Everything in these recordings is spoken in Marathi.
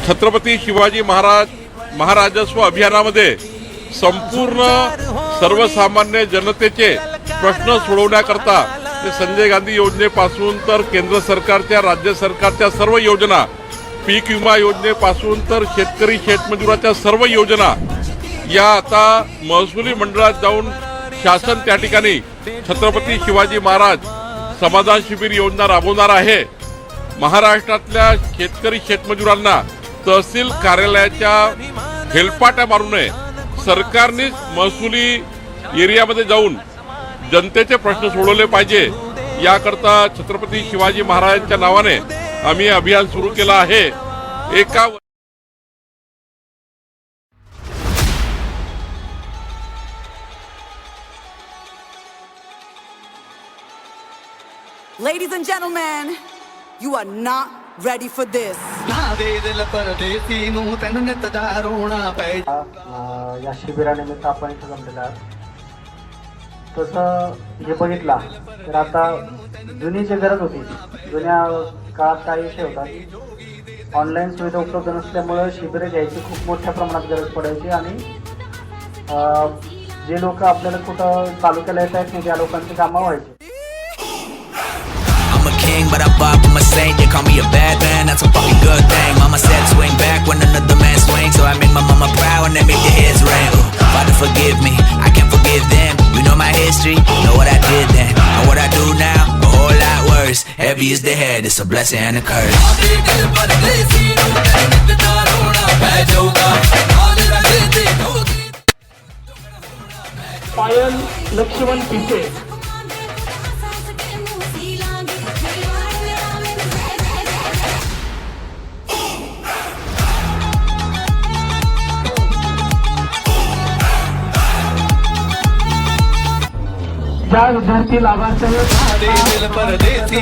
छत्रपती शिवाजी महाराजस्व अभियानामध्ये संपूर्ण सर्वसामान्य जनतेचे प्रश्न सोडवण्याकरता ते संजय गांधी योजनेपासून तर केंद्र सरकारच्या राज्य सरकारच्या सर्व योजना, पीक विमा योजनेपासून तर शेतकरी शेतमजुराच्या सर्व योजना या आता महसुली मंडळात जाऊन शासन त्या ठिकाणी छत्रपती शिवाजी महाराज समाधान शिबिर योजना राबवणार आहे। महाराष्ट्रातल्या शेतकरी शेतमजुरांना तहसील कार्यालयाच्या हेलपाट्या मारू नये, सरकारनेच महसुली एरियामध्ये जाऊन जनतेचे प्रश्न सोडवले पाहिजे। याकरता छत्रपती शिवाजी महाराजांच्या नावाने आम्ही अभियान सुरू केलं आहे। Ladies and gentlemen, you are not ready for this. या शिबिरानिमित्त आपण इथं जमलेला आहोत। तसं हे बघितला तर आता जुनी जी गरज होती, जुन्या काळात काय विषय होता की ऑनलाईन सुविधा उपलब्ध नसल्यामुळे शिबिरं घ्यायची खूप मोठ्या प्रमाणात गरज पडायची आणि जे लोक आपल्याला कुठं तालुक्याला येत आहेत नाही त्या लोकांची कामं व्हायची। King, but I pop, I'm a saint. They call me a bad man, that's a fucking good thing. Mama said swing back when another man swings, so I make my mama proud and they make their heads ring. Father forgive me, I can't forgive them. You know my history, know what I did then, and what I do now, a whole lot worse. Heavy is the head, it's a blessing and a curse. पायल लक्ष्मण पिसे क्या विद्यार्थी लाभार्थी परदेसी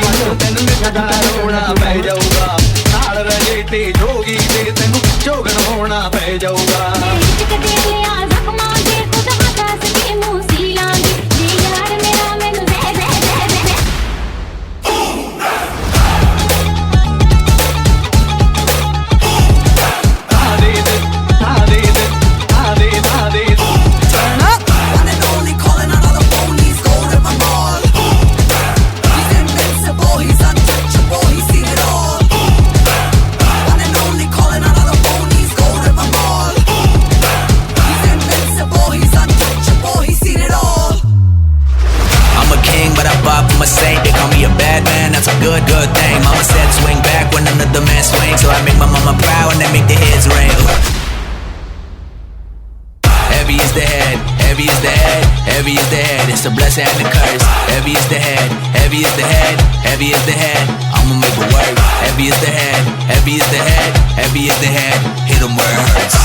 जोगी जोगन होना पै जाऊगा। I'm a saint, they call me a bad man, that's a good thing. Mama said swing back when another man swings, so I make my mama proud and they make their heads ring. Heavy is the head, heavy is the head, heavy is the head, it's a blessing and a curse. Heavy is the head, heavy is the head, heavy is the head, I'ma make it work. Heavy is the head, heavy is the head, heavy is the head, hit 'em where it hurts.